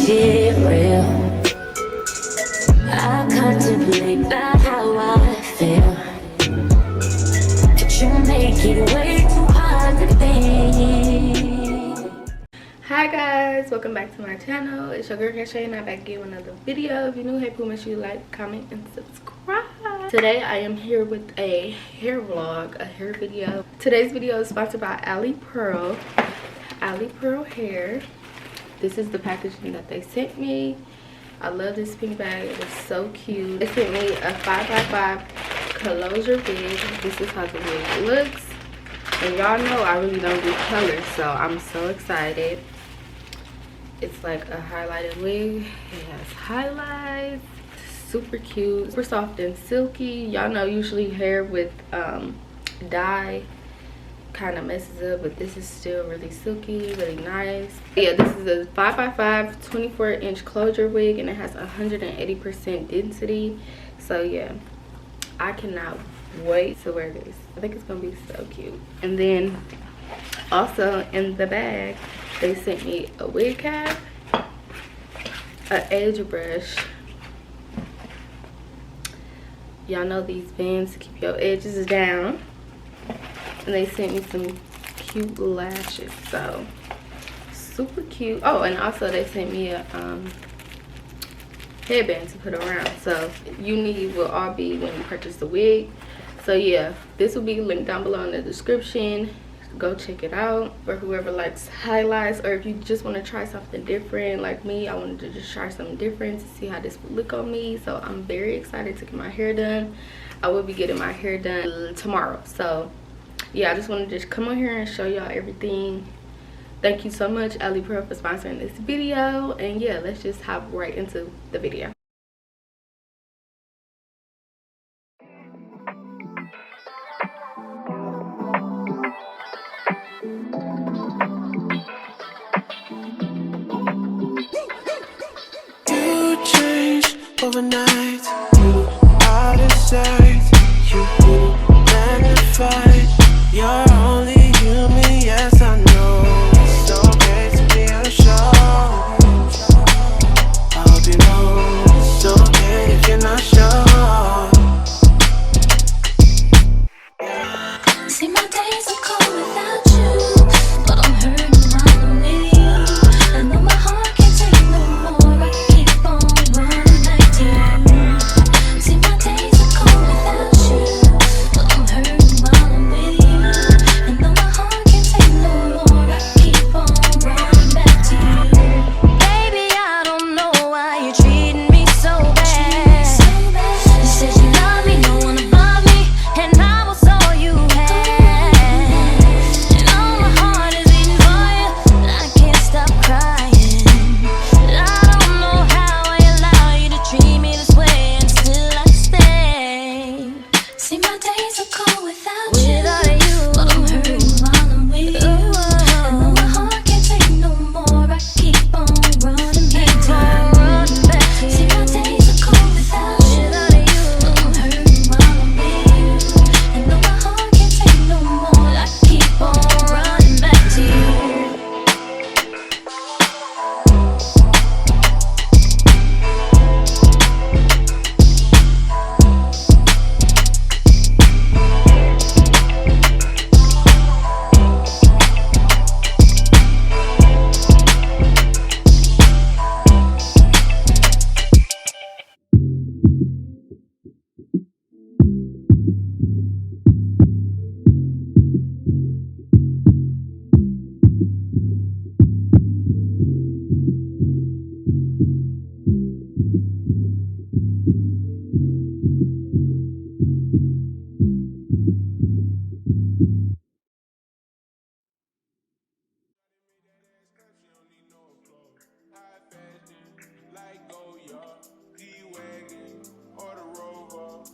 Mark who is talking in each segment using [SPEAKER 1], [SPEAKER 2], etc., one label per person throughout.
[SPEAKER 1] shit real. I contemplate not how I feel. But you make it way too hard to think.
[SPEAKER 2] Hi guys, welcome back to my channel. It's your girl Cachea and I'm back again with another video. If you're new, hey, please make sure you like, comment, and subscribe. Today I am here with a hair vlog, a hair video. Today's video is sponsored by Alipearl. Alipearl hair. This is the packaging that they sent me. I love this pink bag. It is so cute. They sent me a 5x5 closure wig. This is how the wig looks. And y'all know I really don't do colors, so I'm so excited. It's like a highlighted wig. It has highlights. Super cute, super soft and silky. Y'all know usually hair with dye kind of messes up, but this is still really silky, really nice. Yeah, this is a 5x5 24-inch closure wig, and it has 180% density. So yeah, I cannot wait to wear this. I think it's gonna be so cute. And then also in the bag they sent me a wig cap, an edge brush. Y'all know these bands to keep your edges down. And they sent me some cute lashes, so super cute. Oh, and also they sent me a headband to put around. So you need will all be when you purchase the wig. So yeah, this will be linked down below in the description. Go check it out for whoever likes highlights, or if you just want to try something different like me. I wanted to just try something different to see how this would look on me. So I'm very excited to get my hair done. I will be getting my hair done tomorrow. So yeah, I just wanted to just come on here and show y'all everything. Thank you so much, Alipearl, for sponsoring this video. And yeah, let's just hop right into the video.
[SPEAKER 3] You changed overnight. You out of sight. You magnified. You're only human, yes I know. It's okay to be unsure. I hope you know it's okay if you're not sure.
[SPEAKER 1] See, my days are cold without you, but I'm hurting while I'm with you. I know my heart can't take no more. I keep on running back to you. See, my days are cold without you, but I'm hurting while I'm with you. I know my heart can't take no more. I keep on running back to you. Baby, I don't know why you're treating me so bad. You said you love me, no one above me, and I was all you had. And all my heart is beating for you, and I can't stop crying. I don't know how I allow you to treat me this way, and still I stay. See, my days are cold without you, but I'm hurting while I'm with you. I know my heart can't take no more. I keep on running back to you. See, my days are cold without you, but I'm hurting while I'm with you. I know my heart can't take no more. I keep on running back to you.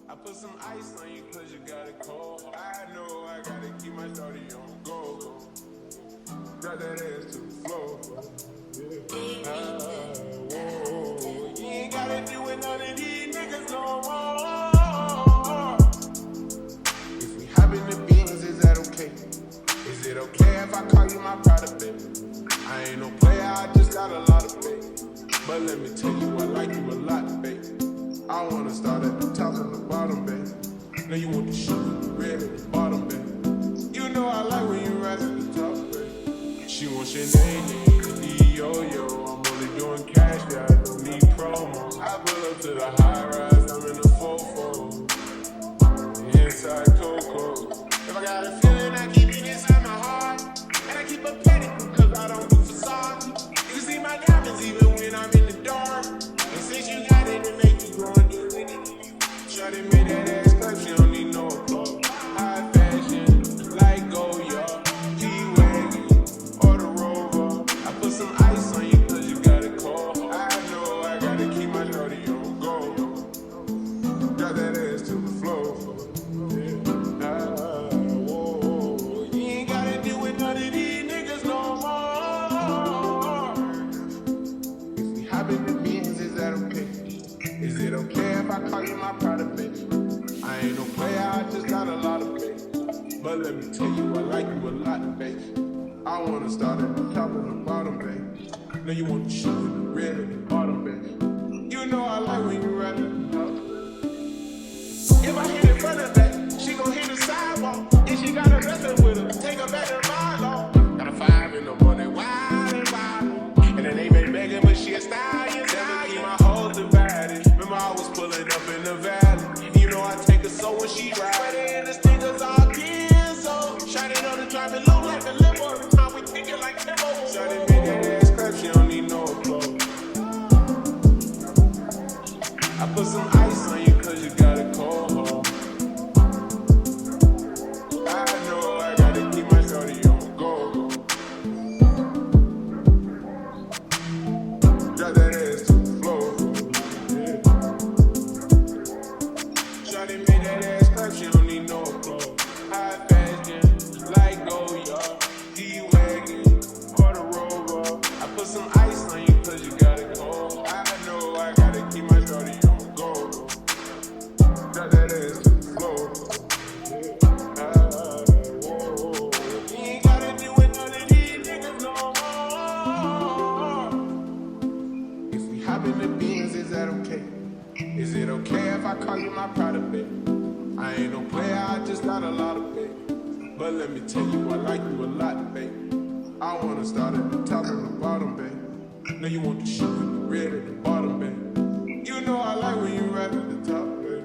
[SPEAKER 4] I put some ice on you cause you got it cold. I know I gotta keep my shorty on go. Drop that ass to the floor. Whoa. You ain't gotta do with none of these niggas no more. If we hop in the beans, is that okay? Is it okay if I call you my product, baby? I ain't no player. I just got a lot of faith. But let me tell you, I like you a lot, babe. I wanna start at the top and the bottom, babe. Now you want the sugar, the red at the bottom, babe. You know I like when you rise at the top, babe. She wants your name, yo-yo. I'm only doing cash, yeah, I don't need promo. I pull up to the high rise, I'm in the 4-4. Inside Coco. If I got a feeling, I keep it inside my heart. And I keep a petty, cause I don't do facade. You can see my diamonds even when I'm in the dark. And since you got it, it make you go and do anything. Shawty made that ass clap, she don't need no applause. High fashion, like Goya, G-Wagon, or the Rover. I put some ice on you cause you got it cold. I know I gotta keep my shorty on go. Drop that ass to the floor. Yeah. Whoa. You ain't gotta deal with none of these niggas no more. If we hop in the beans, is that okay? Is it okay if I call you my product, baby? I ain't no player, I just got a lot of faith. But let me tell you, I like you a lot, baby. I wanna start at the top and the bottom, baby. Now you want the sugar, the red at the bottom, baby. You know I like when you ride at the top. If I hit it front and back, she gon' hit the sidewalk. If she got a wrestling with her, take her back to my law. Got a 5 in the morning, wild and wild. And then they been begging, but she a stallion. Never keep my hoes divided. Remember I was pulling up in the valley. You know I take her so when she ride. And the stickers all kids, so shining on the driving low like a limo. Every time we kick it like Timbo. Shawty made that ass clap, she don't need no applause. I put some ice on you cause you got a cold heart. I know I gotta keep my shorty on go. Drop that ass to the floor. Yeah. Shawty made that ass clap, she don't need no applause. High fashion, like Goya, G-Wagon, or the Rover. I put some ice on you cause you got it cold. I know I gotta keep my shorty on go. Drop that ass to the floor. Yeah. Whoa. You ain't gotta deal with none of these niggas no more. If we hop in the beans, is that okay? Is it okay if I call you my product, baby? I ain't no player, I just got a lot of faith. But let me tell you, I like you a lot, baby. I wanna start at the top and the bottom, baby. Now you want the sugar, the red at the bottom, baby. You know I like when you rap at the top, baby.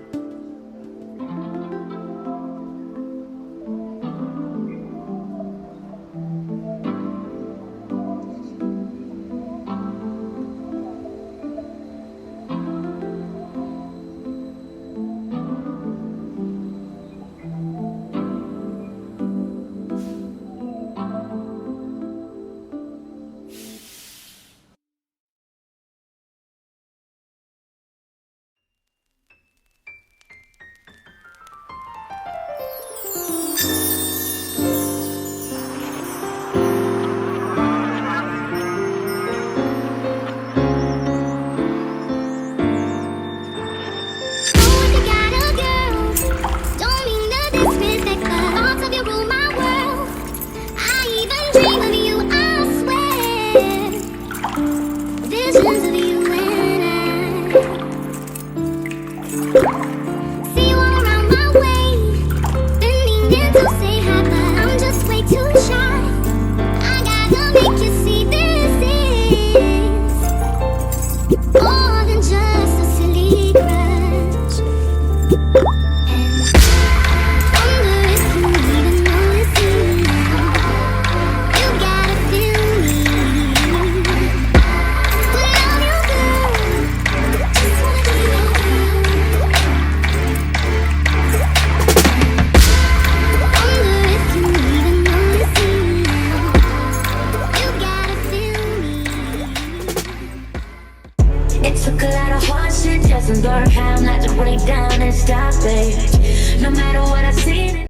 [SPEAKER 1] Doesn't learn how not to break down and stop, babe. No matter what I've seen.